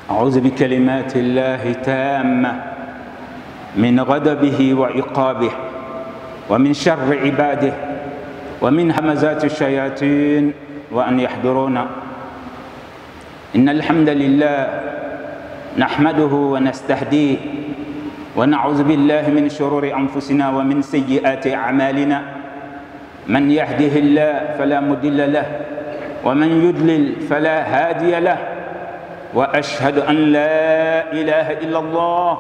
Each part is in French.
أعوذ بكلمات الله تامة من غضبه وعقابه ومن شر عباده ومن همزات الشياطين وأن يحضرون. إن الحمد لله نحمده ونستهديه ونعوذ بالله من شرور أنفسنا ومن سيئات أعمالنا. من يهده الله فلا مضل له ومن يضلل فلا هادي له، وأشهد أن لا إله إلا الله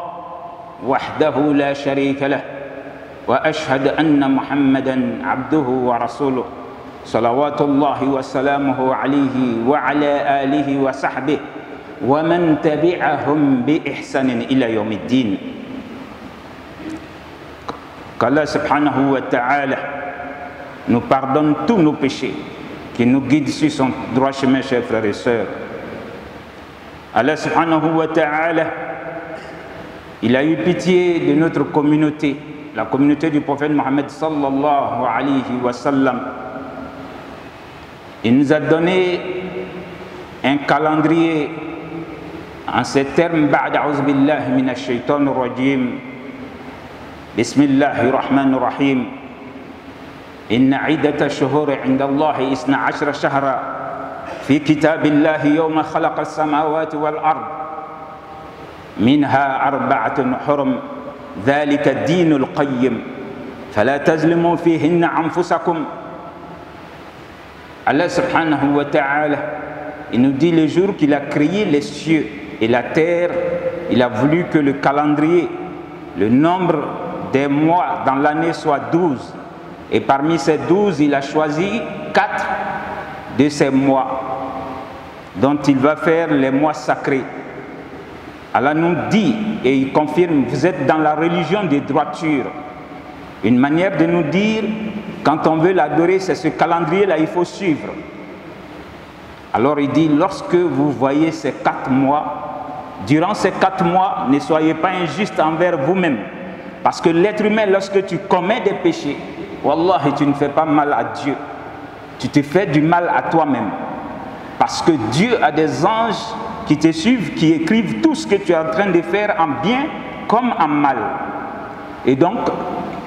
وحده لا شريك له، وأشهد أن محمدا عبده ورسوله صلوات الله وسلامه عليه وعلى آله وصحبه ومن تبعهم بإحسان إلى يوم الدين. Qu'Allah subhanahu wa ta'ala nous pardonne tous nos péchés, qui nous guide sur son droit chemin, chers frères et sœurs. Allah subhanahu wa ta'ala, il a eu pitié de notre communauté, la communauté du prophète Mohammed sallallahu alayhi wa sallam. Il nous a donné un calendrier en ces termes: Ba'da a'udhu billahi minash shaitanir rajim. Bismillahir rahmanir rahim. Inna 'iddatash shuhuri 'inda Allahi 12 shahra في كتاب الله يوم خلق السماوات والأرض منها 4 حرم ذلك الدين القيم فلا تظلموا فيهن أنفسكم. Allah subhanahu wa ta'ala, il nous dit le jour qu'il a créé les cieux et la terre, il a voulu que le calendrier, le nombre des mois dans l'année soit 12, et parmi ces 12 il a choisi 4 de ces mois dont il va faire les mois sacrés. Allah nous dit et il confirme: vous êtes dans la religion des droitures. Une manière de nous dire, quand on veut l'adorer, c'est ce calendrier-là, il faut suivre. Alors il dit, lorsque vous voyez ces 4 mois, durant ces 4 mois, ne soyez pas injuste envers vous-même. Parce que l'être humain, lorsque tu commets des péchés, wallahi, tu ne fais pas mal à Dieu. Tu te fais du mal à toi-même. Parce que Dieu a des anges qui te suivent, qui écrivent tout ce que tu es en train de faire en bien comme en mal. Et donc,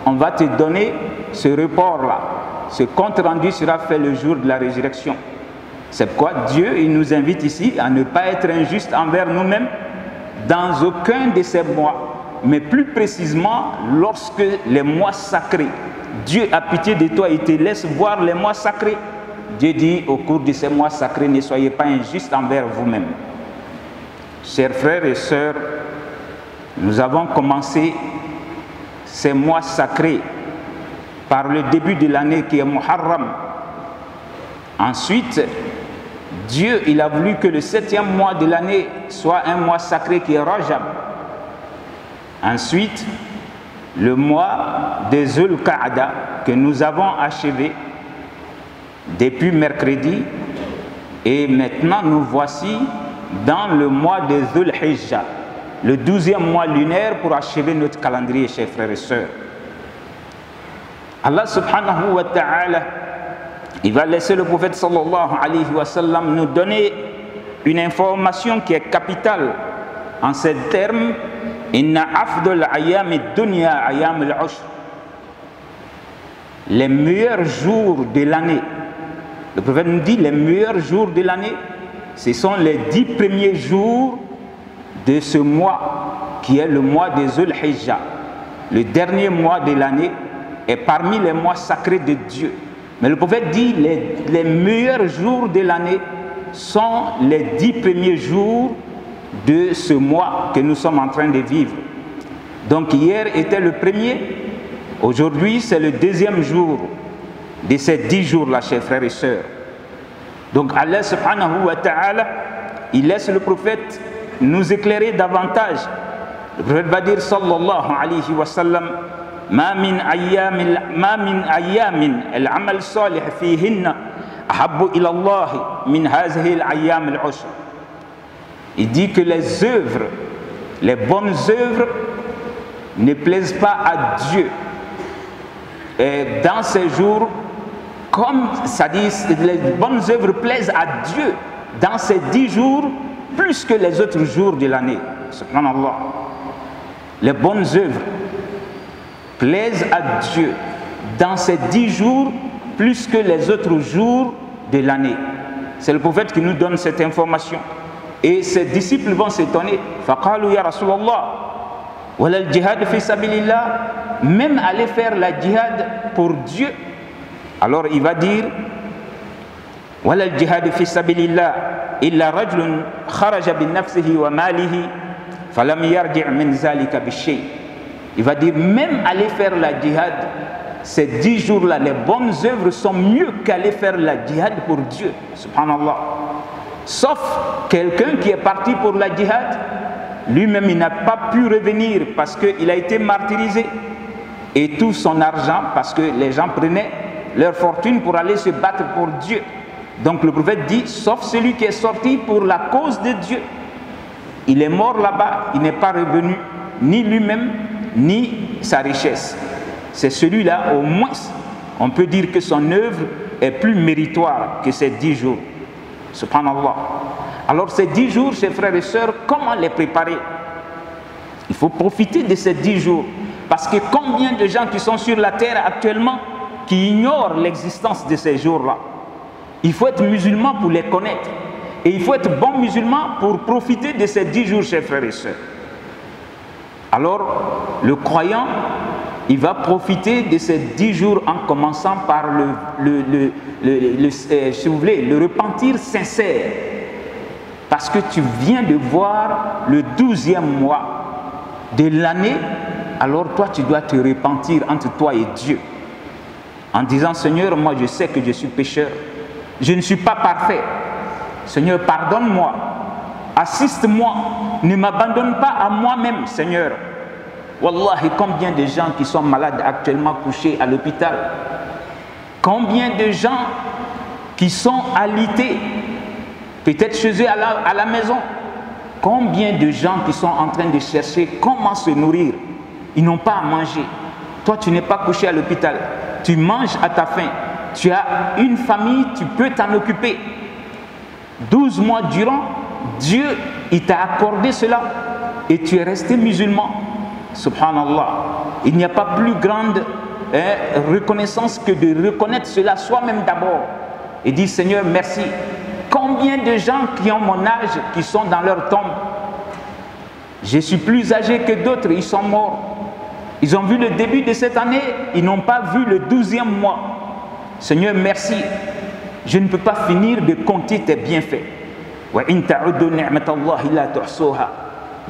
on va te donner ce report-là. Ce compte rendu sera fait le jour de la résurrection. C'est pourquoi Dieu, il nous invite ici à ne pas être injuste envers nous-mêmes dans aucun de ces mois. Mais plus précisément, lorsque les mois sacrés, Dieu a pitié de toi et te laisse voir les mois sacrés. Dieu dit au cours de ces mois sacrés, ne soyez pas injustes envers vous-même. Chers frères et sœurs, nous avons commencé ces mois sacrés par le début de l'année qui est Muharram. Ensuite, Dieu, il a voulu que le 7e mois de l'année soit un mois sacré qui est Rajab. Ensuite, le mois de Zul Qa'da que nous avons achevé depuis mercredi, et maintenant nous voici dans le mois de Dhul Hijjah, le 12e mois lunaire, pour achever notre calendrier, chers frères et sœurs. Allah subhanahu wa ta'ala, il va laisser le prophète sallallahu alayhi wa sallam nous donner une information qui est capitale en ces termes: Inna afdal ayam ad-dunya ayam al-ushr. Les meilleurs jours de l'année, le prophète nous dit, les meilleurs jours de l'année, ce sont les 10 premiers jours de ce mois qui est le mois de Dhul Hijjah. Le dernier mois de l'année est parmi les mois sacrés de Dieu. Mais le prophète dit, les meilleurs jours de l'année sont les 10 premiers jours de ce mois que nous sommes en train de vivre. Donc hier était le premier, aujourd'hui c'est le 2e jour de ces 10 jours-là, chers frères et sœurs. Donc Allah subhanahu wa ta'ala, il laisse le prophète nous éclairer davantage. Le prophète va dire sallallahu alayhi wa sallam: ma min ayyamin al-amal salih fihinna ahabbu ila Allah min hazihi al-ayyam al-ushr. Il dit que les œuvres, les bonnes œuvres ne plaisent pas à Dieu. Et dans ces jours, comme ça dit, les bonnes œuvres plaisent à Dieu dans ces 10 jours plus que les autres jours de l'année. Subhanallah. Les bonnes œuvres plaisent à Dieu dans ces 10 jours plus que les autres jours de l'année. C'est le prophète qui nous donne cette information. Et ses disciples vont s'étonner. Faqalu ya Rasulallah, wala al-jihad fi sabilillah, même aller faire la djihad pour Dieu. Alors il va dire, wala al-jihad fi sabilillah illa rajulun kharaja bi nafsihi wa malihi falam yarji' min zalika bi shay. Il va dire, même aller faire la djihad, ces 10 jours-là, les bonnes œuvres sont mieux qu'aller faire la djihad pour Dieu. Subhanallah. Sauf quelqu'un qui est parti pour la djihad, lui-même il n'a pas pu revenir parce qu'il a été martyrisé. Et tout son argent, parce que les gens prenaient leur fortune pour aller se battre pour Dieu. Donc le prophète dit, sauf celui qui est sorti pour la cause de Dieu. Il est mort là-bas, il n'est pas revenu, ni lui-même, ni sa richesse. C'est celui-là, au moins, on peut dire que son œuvre est plus méritoire que ces 10 jours. Subhanallah. Alors ces 10 jours, chers frères et sœurs, comment les préparer? Il faut profiter de ces 10 jours. Parce que combien de gens qui sont sur la terre actuellement qui ignorent l'existence de ces jours-là? Il faut être musulman pour les connaître. Et il faut être bon musulman pour profiter de ces 10 jours, chers frères et sœurs. Alors, le croyant, il va profiter de ces 10 jours en commençant par si vous voulez, le repentir sincère. Parce que tu viens de voir le 12e mois de l'année, alors toi tu dois te repentir entre toi et Dieu. En disant, Seigneur, moi je sais que je suis pécheur. Je ne suis pas parfait. Seigneur, pardonne-moi. Assiste-moi. Ne m'abandonne pas à moi-même, Seigneur. Wallahi, combien de gens qui sont malades actuellement couchés à l'hôpital? Combien de gens qui sont alités, peut-être chez eux à la maison? Combien de gens qui sont en train de chercher comment se nourrir? Ils n'ont pas à manger. Toi, tu n'es pas couché à l'hôpital. Tu manges à ta faim. Tu as une famille, tu peux t'en occuper. 12 mois durant, Dieu, il t'a accordé cela et tu es resté musulman. Subhanallah. Il n'y a pas plus grande reconnaissance que de reconnaître cela soi-même d'abord et dire, Seigneur, merci. Combien de gens qui ont mon âge, qui sont dans leur tombe? Je suis plus âgé que d'autres, ils sont morts. Ils ont vu le début de cette année, ils n'ont pas vu le 12e mois. Seigneur, merci. Je ne peux pas finir de compter tes bienfaits.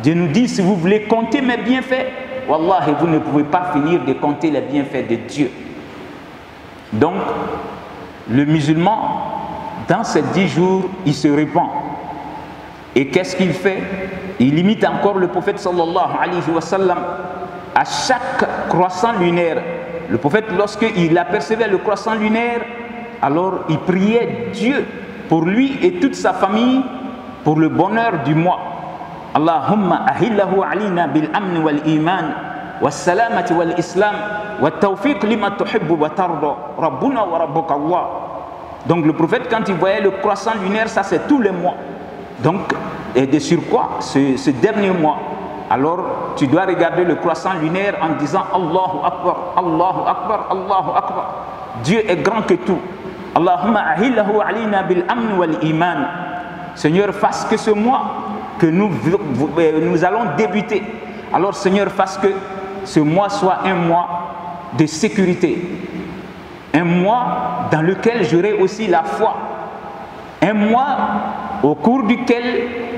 Dieu nous dit, si vous voulez compter mes bienfaits, wallahi, vous ne pouvez pas finir de compter les bienfaits de Dieu. Donc, le musulman, dans ces 10 jours, il se répand. Et qu'est-ce qu'il fait? Il imite encore le prophète sallallahu alayhi wa sallam. À chaque croissant lunaire, le prophète, lorsqu'il apercevait le croissant lunaire, alors il priait Dieu pour lui et toute sa famille pour le bonheur du mois. Allahumma ahillahu alina bil amn wal iman was salamati wal islam wat tawfiq lima tuhibbu wa tarda rabbuna wa rabbuka Allah. Donc le prophète, quand il voyait le croissant lunaire, ça c'est tous les mois. Donc, et de surcroît, ce dernier mois, alors tu dois regarder le croissant lunaire en disant Allahu Akbar, Allahu Akbar, Allahu Akbar. Dieu est grand que tout. Allahumma ahillahu alina bil amn wal iman. Seigneur, fasse que ce mois que nous allons débuter, alors Seigneur, fasse que ce mois soit un mois de sécurité, un mois dans lequel j'aurai aussi la foi, un mois au cours duquel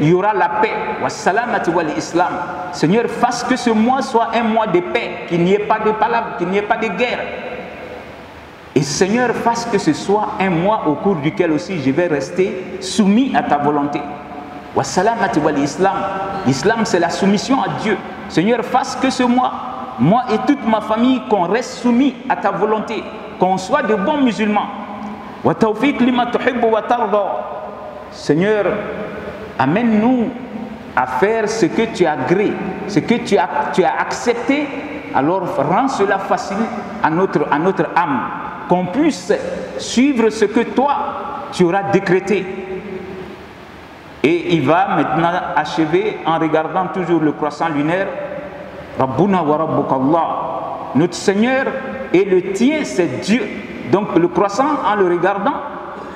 il y aura la paix. Wassalamati wal islam. Seigneur, fasse que ce mois soit un mois de paix, qu'il n'y ait pas de palabres, qu'il n'y ait pas de guerre. Et Seigneur, fasse que ce soit un mois au cours duquel aussi je vais rester soumis à ta volonté. Wassalamati wal islam. L'islam, c'est la soumission à Dieu. Seigneur, fasse que ce mois, moi et toute ma famille, qu'on reste soumis à ta volonté, qu'on soit de bons musulmans. Wa tawfiq lima tuhibbu wa tarda. Seigneur, amène-nous à faire ce que tu as agréé, ce que tu as accepté. Alors rends cela facile à notre âme, qu'on puisse suivre ce que toi tu auras décrété. Et il va maintenant achever en regardant toujours le croissant lunaire. Rabbuna wa rabbuka Allah. Notre Seigneur et le tien, c'est Dieu. Donc le croissant, en le regardant,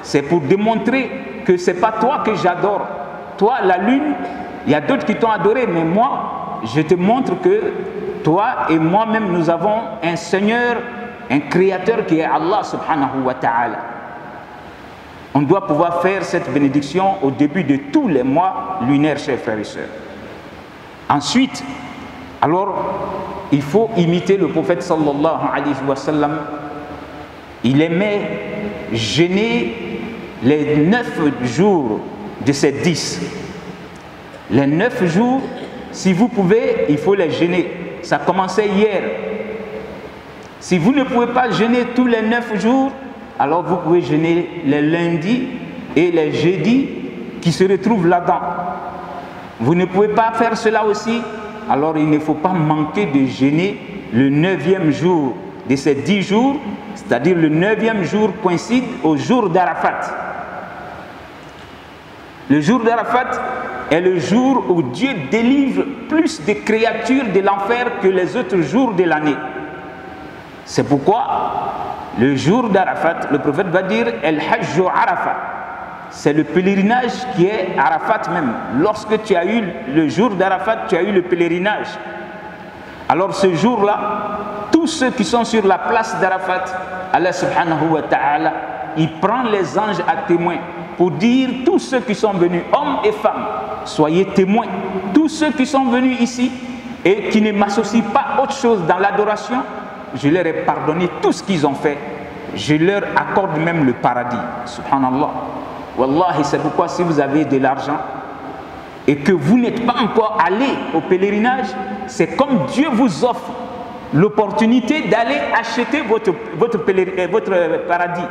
c'est pour démontrer que ce n'est pas toi que j'adore. Toi, la lune, il y a d'autres qui t'ont adoré, mais moi, je te montre que toi et moi-même, nous avons un Seigneur, un Créateur qui est Allah subhanahu wa ta'ala. On doit pouvoir faire cette bénédiction au début de tous les mois lunaires, chers frères et sœurs. Ensuite, alors, il faut imiter le prophète sallallahu alayhi wa sallam. Il aimait jeûner les 9 jours de ces 10. Les 9 jours, si vous pouvez, il faut les jeûner. Ça commençait hier. Si vous ne pouvez pas jeûner tous les 9 jours, alors vous pouvez jeûner les lundis et les jeudis qui se retrouvent là-dedans. Vous ne pouvez pas faire cela aussi, alors il ne faut pas manquer de jeûner le 9e jour de ces 10 jours, c'est-à-dire le 9e jour coïncide au jour d'Arafat. Le jour d'Arafat est le jour où Dieu délivre plus de créatures de l'enfer que les autres jours de l'année. C'est pourquoi le jour d'Arafat, le prophète va dire El-Hajju Arafat. C'est le pèlerinage qui est Arafat même. Lorsque tu as eu le jour d'Arafat, tu as eu le pèlerinage. Alors ce jour-là, tous ceux qui sont sur la place d'Arafat, Allah subhanahu wa ta'ala, il prend les anges à témoin pour dire tous ceux qui sont venus, hommes et femmes, soyez témoins. Tous ceux qui sont venus ici et qui ne m'associent pas autre chose dans l'adoration, je leur ai pardonné tout ce qu'ils ont fait. Je leur accorde même le paradis. Subhanallah. Wallahi, c'est pourquoi si vous avez de l'argent et que vous n'êtes pas encore allé au pèlerinage, c'est comme Dieu vous offre l'opportunité d'aller acheter votre paradis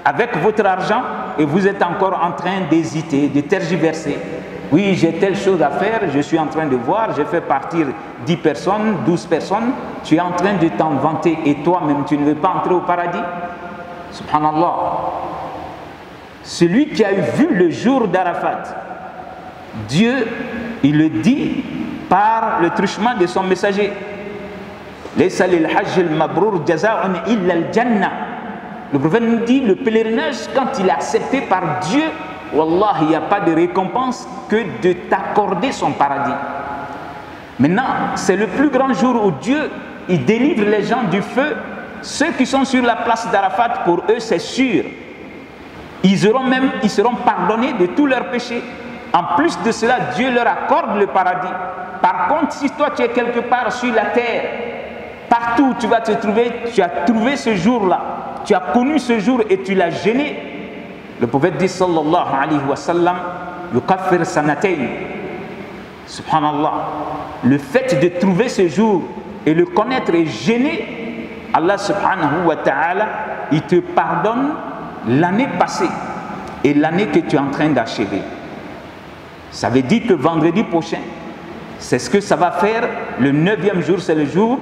avec votre argent et vous êtes encore en train d'hésiter, de tergiverser. Oui, j'ai telle chose à faire, je suis en train de voir, j'ai fait partir 10 personnes, 12 personnes, tu es en train de t'en vanter et toi-même tu ne veux pas entrer au paradis. Subhanallah. Celui qui a vu le jour d'Arafat, Dieu, il le dit par le truchement de son messager. Laysa lil hajj al mabrur jazaa'un illa al jannah. Le prophète nous dit, le pèlerinage, quand il est accepté par Dieu, wallah, il n'y a pas de récompense que de t'accorder son paradis. Maintenant, c'est le plus grand jour où Dieu, il délivre les gens du feu. Ceux qui sont sur la place d'Arafat, pour eux, c'est sûr. Ils seront pardonnés de tous leurs péchés. En plus de cela, Dieu leur accorde le paradis. Par contre, si toi tu es quelque part sur la terre, partout où tu vas te trouver, tu as trouvé ce jour-là, tu as connu ce jour et tu l'as gêné. Le prophète dit sallallahu alayhi wa sallam, yukaffir sanatayn. Subhanallah. Le fait de trouver ce jour et le connaître et gêner, Allah subhanahu wa ta'ala, il te pardonne l'année passée et l'année que tu es en train d'achever. Ça veut dire que vendredi prochain, c'est ce que ça va faire. Le 9e jour, c'est le jour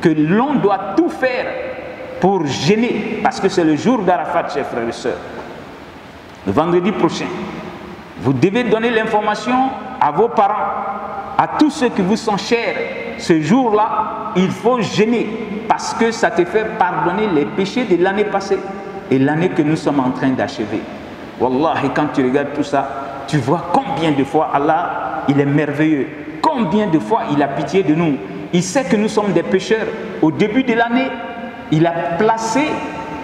que l'on doit tout faire pour gêner, parce que c'est le jour d'Arafat, chers frères et sœurs. Le vendredi prochain, vous devez donner l'information à vos parents, à tous ceux qui vous sont chers. Ce jour-là, il faut gêner, parce que ça te fait pardonner les péchés de l'année passée et l'année que nous sommes en train d'achever. Wallahi, quand tu regardes tout ça, tu vois combien de fois Allah, il est merveilleux. Combien de fois il a pitié de nous. Il sait que nous sommes des pécheurs. Au début de l'année, il a placé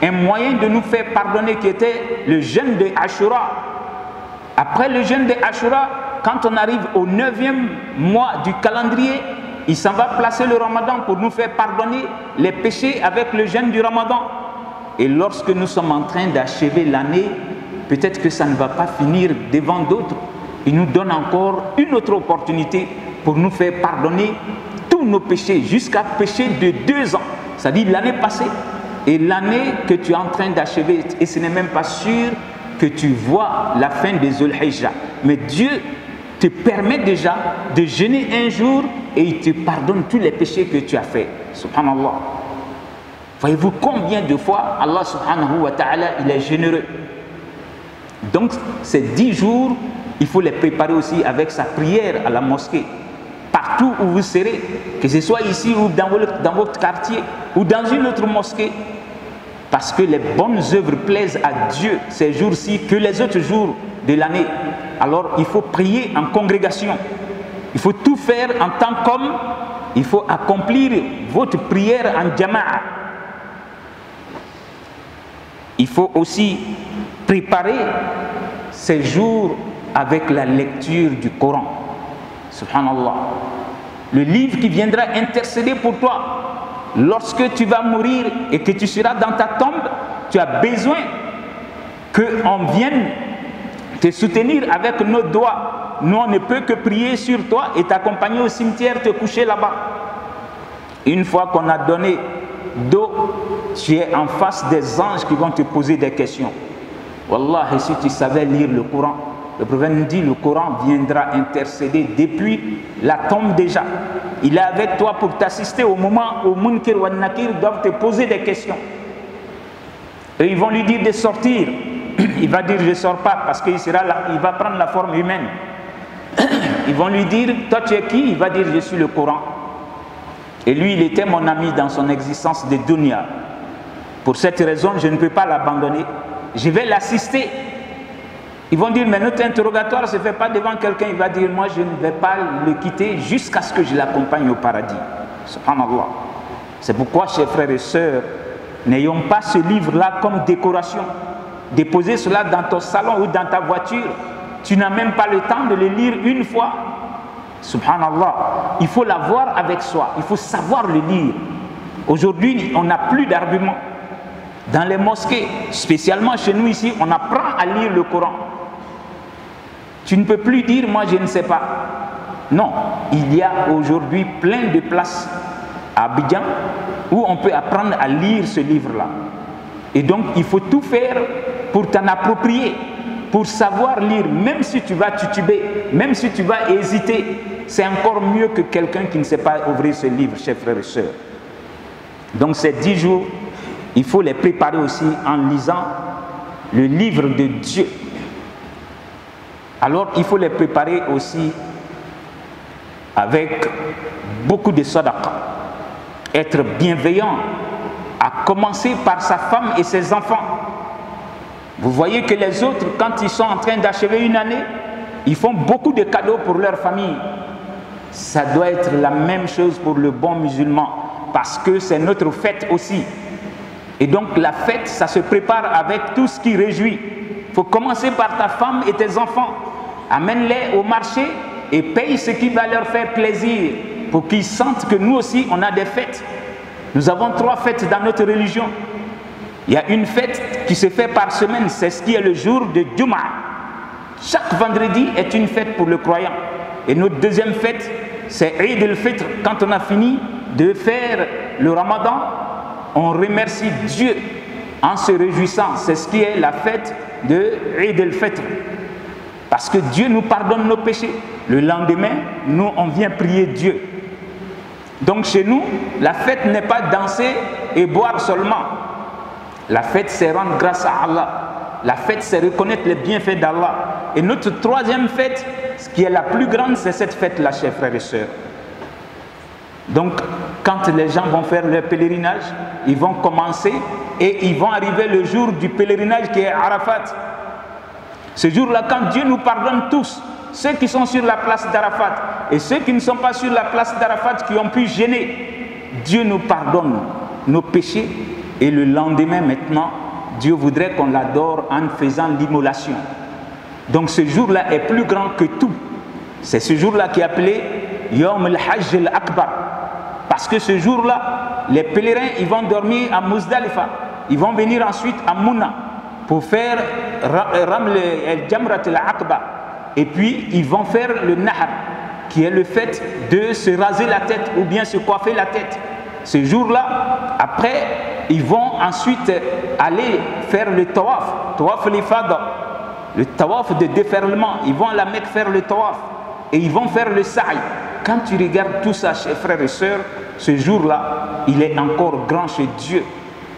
un moyen de nous faire pardonner qui était le jeûne de Ashura. Après le jeûne de Ashura, quand on arrive au 9e mois du calendrier, il s'en va placer le Ramadan pour nous faire pardonner les péchés avec le jeûne du Ramadan. Et lorsque nous sommes en train d'achever l'année, peut-être que ça ne va pas finir devant d'autres. Il nous donne encore une autre opportunité pour nous faire pardonner tous nos péchés jusqu'à pécher de 2 ans. C'est-à-dire l'année passée et l'année que tu es en train d'achever. Et ce n'est même pas sûr que tu vois la fin des Dhul Hijjah. Mais Dieu te permet déjà de jeûner un jour et il te pardonne tous les péchés que tu as faits. Subhanallah. Voyez-vous combien de fois Allah subhanahu wa ta'ala il est généreux. Donc ces 10 jours il faut les préparer aussi avec sa prière à la mosquée. Partout où vous serez, que ce soit ici ou dans votre quartier ou dans une autre mosquée, parce que les bonnes œuvres plaisent à Dieu ces jours-ci que les autres jours de l'année. Alors il faut prier en congrégation, il faut tout faire en tant qu'homme, il faut accomplir votre prière en jama'a. Il faut aussi préparer ces jours avec la lecture du Coran. Subhanallah. Le livre qui viendra intercéder pour toi. Lorsque tu vas mourir et que tu seras dans ta tombe, tu as besoin qu'on vienne te soutenir avec nos doigts. Nous, on ne peut que prier sur toi et t'accompagner au cimetière, te coucher là-bas. Une fois qu'on a donné d'eau, tu es en face des anges qui vont te poser des questions. Wallah, et si tu savais lire le Coran, le prophète nous dit, le Coran viendra intercéder depuis la tombe déjà. Il est avec toi pour t'assister au moment où Munkir ou Nakir doivent te poser des questions. Et ils vont lui dire de sortir. Il va dire, je ne sors pas, parce qu'il va prendre la forme humaine. Ils vont lui dire, toi tu es qui? Il va dire, je suis le Coran. Et lui, il était mon ami dans son existence de dunya. Pour cette raison, je ne peux pas l'abandonner. Je vais l'assister. Ils vont dire, mais notre interrogatoire ne se fait pas devant quelqu'un. Il va dire, moi je ne vais pas le quitter jusqu'à ce que je l'accompagne au paradis. Subhanallah. C'est pourquoi, chers frères et sœurs, n'ayons pas ce livre-là comme décoration. Déposer cela dans ton salon ou dans ta voiture. Tu n'as même pas le temps de le lire une fois. Subhanallah. Il faut l'avoir avec soi. Il faut savoir le lire. Aujourd'hui, on n'a plus d'arguments. Dans les mosquées, spécialement chez nous ici, on apprend à lire le Coran. Tu ne peux plus dire, moi je ne sais pas. Non, il y a aujourd'hui plein de places à Abidjan où on peut apprendre à lire ce livre-là. Et donc, il faut tout faire pour t'en approprier, pour savoir lire, même si tu vas tituber, même si tu vas hésiter. C'est encore mieux que quelqu'un qui ne sait pas ouvrir ce livre, chers frères et sœurs. Donc, ces 10 jours, il faut les préparer aussi en lisant le livre de Dieu. Alors, il faut les préparer aussi avec beaucoup de sadaqa. Être bienveillant, à commencer par sa femme et ses enfants. Vous voyez que les autres, quand ils sont en train d'achever une année, ils font beaucoup de cadeaux pour leur famille. Ça doit être la même chose pour le bon musulman, parce que c'est notre fête aussi. Et donc la fête, ça se prépare avec tout ce qui réjouit. Il faut commencer par ta femme et tes enfants. Amène-les au marché et paye ce qui va leur faire plaisir, pour qu'ils sentent que nous aussi, on a des fêtes. Nous avons 3 fêtes dans notre religion. Il y a une fête qui se fait par semaine, c'est ce qui est le jour de Jum'a. Chaque vendredi est une fête pour le croyant. Et notre deuxième fête, c'est Eid al-Fitr. Quand on a fini de faire le Ramadan, on remercie Dieu en se réjouissant. C'est ce qui est la fête de Eid al-Fitr. Parce que Dieu nous pardonne nos péchés. Le lendemain, nous, on vient prier Dieu. Donc chez nous, la fête n'est pas danser et boire seulement. La fête, c'est rendre grâce à Allah. La fête, c'est reconnaître les bienfaits d'Allah. Et notre troisième fête, ce qui est la plus grande, c'est cette fête-là, chers frères et sœurs. Donc, quand les gens vont faire leur pèlerinage, ils vont commencer et ils vont arriver le jour du pèlerinage qui est Arafat. Ce jour-là, quand Dieu nous pardonne tous, ceux qui sont sur la place d'Arafat et ceux qui ne sont pas sur la place d'Arafat, qui ont pu gêner, Dieu nous pardonne nos péchés. Et le lendemain, maintenant, Dieu voudrait qu'on l'adore en faisant l'immolation. Donc ce jour-là est plus grand que tout. C'est ce jour-là qui est appelé Yom al-Hajj al-Akbar. Parce que ce jour-là, les pèlerins, ils vont dormir à Muzdalifa. Ils vont venir ensuite à Mouna pour faire Raml al-Jamrat al-Aqba. Et puis, ils vont faire le Nahar, qui est le fait de se raser la tête ou bien se coiffer la tête. Ce jour-là, après, ils vont ensuite aller faire le tawaf, tawaf l'ifada, le tawaf de déferlement. Ils vont à la Mecque faire le tawaf et ils vont faire le sa'i. Quand tu regardes tout ça, chers frères et sœurs, ce jour-là, il est encore grand chez Dieu.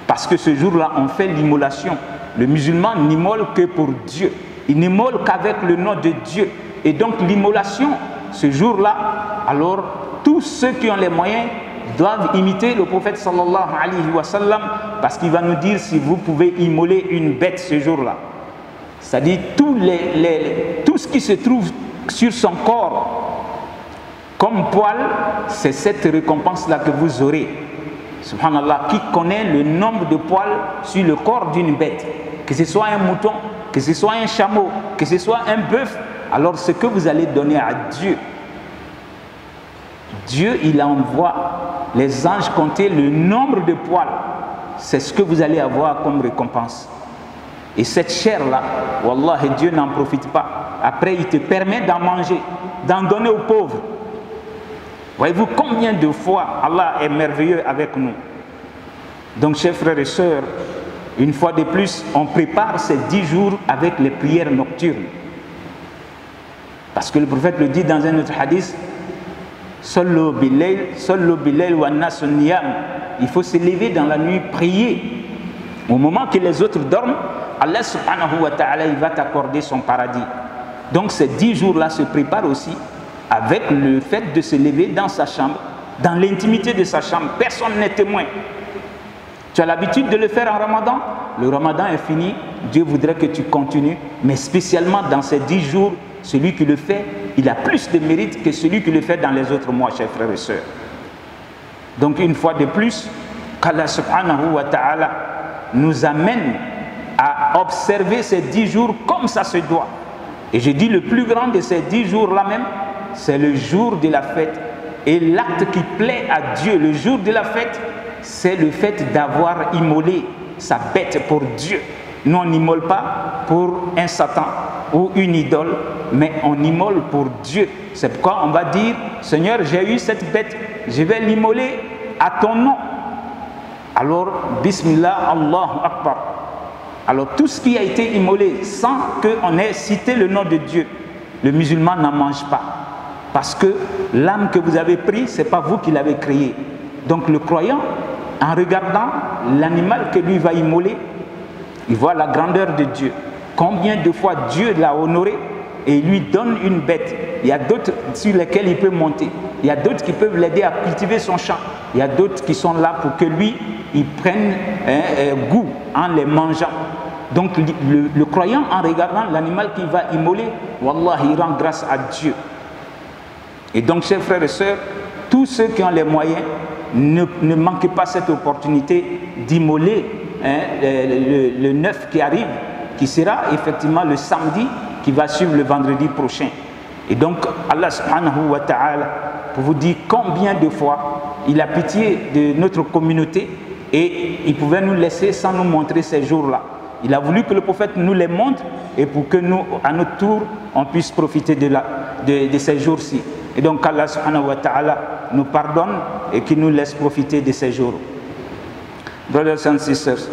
Parce que ce jour-là, on fait l'immolation. Le musulman n'immole que pour Dieu. ils n'immolent qu'avec le nom de Dieu. Et donc l'immolation, ce jour-là, alors tous ceux qui ont les moyens doivent imiter le prophète sallallahu alayhi wa sallam, parce qu'il va nous dire si vous pouvez immoler une bête ce jour-là. C'est-à-dire tout ce qui se trouve sur son corps comme poil, c'est cette récompense-là que vous aurez. Subhanallah, qui connaît le nombre de poils sur le corps d'une bête, que ce soit un mouton, que ce soit un chameau, que ce soit un bœuf, alors ce que vous allez donner à Dieu, Dieu, il envoie les anges compter le nombre de poils. C'est ce que vous allez avoir comme récompense. Et cette chair-là, Wallah, Dieu n'en profite pas. Après, il te permet d'en manger, d'en donner aux pauvres. Voyez-vous combien de fois Allah est merveilleux avec nous. Donc, chers frères et sœurs, une fois de plus, on prépare ces 10 jours avec les prières nocturnes. Parce que le prophète le dit dans un autre hadith, Sallu bilayl wa nas niyam. Il faut se lever dans la nuit, prier. Au moment que les autres dorment, Allah subhanahu wa ta'ala, il va t'accorder son paradis. Donc ces 10 jours-là se préparent aussi avec le fait de se lever dans sa chambre, dans l'intimité de sa chambre. Personne n'est témoin. Tu as l'habitude de le faire en Ramadan. Le Ramadan est fini. Dieu voudrait que tu continues. Mais spécialement dans ces 10 jours, celui qui le fait, il a plus de mérite que celui qui le fait dans les autres mois, chers frères et sœurs. Donc une fois de plus, qu'Allah subhanahu wa ta'ala nous amène à observer ces 10 jours comme ça se doit. Et je dis le plus grand de ces 10 jours-là même, c'est le jour de la fête. Et l'acte qui plaît à Dieu, le jour de la fête, c'est le fait d'avoir immolé sa bête pour Dieu. Nous, on n'immole pas pour un Satan ou une idole, mais on immole pour Dieu. C'est pourquoi on va dire, Seigneur, j'ai eu cette bête, je vais l'immoler à ton nom. Alors, Bismillah, Allahu Akbar. Alors, tout ce qui a été immolé sans qu'on ait cité le nom de Dieu, le musulman n'en mange pas. Parce que l'âme que vous avez prise, ce n'est pas vous qui l'avez créée. Donc, le croyant, en regardant l'animal que lui va immoler, il voit la grandeur de Dieu. Combien de fois Dieu l'a honoré et il lui donne une bête. Il y a d'autres sur lesquels il peut monter. Il y a d'autres qui peuvent l'aider à cultiver son champ. Il y a d'autres qui sont là pour que lui, il prenne goût en les mangeant. Donc le croyant, en regardant l'animal qu'il va immoler, Wallah, il rend grâce à Dieu. Et donc, chers frères et sœurs, tous ceux qui ont les moyens, ne manquez pas cette opportunité d'immoler le 9 qui arrive, qui sera effectivement le samedi qui va suivre le vendredi prochain. Et donc Allah subhanahu wa ta'ala, pour vous dire combien de fois il a pitié de notre communauté et il pouvait nous laisser sans nous montrer ces jours-là. Il a voulu que le prophète nous les montre et pour que nous, à notre tour, on puisse profiter de ces jours-ci. Et donc Allah subhanahu wa ta'ala nous pardonne et qu'il nous laisse profiter de ces jours. Brothers and sisters,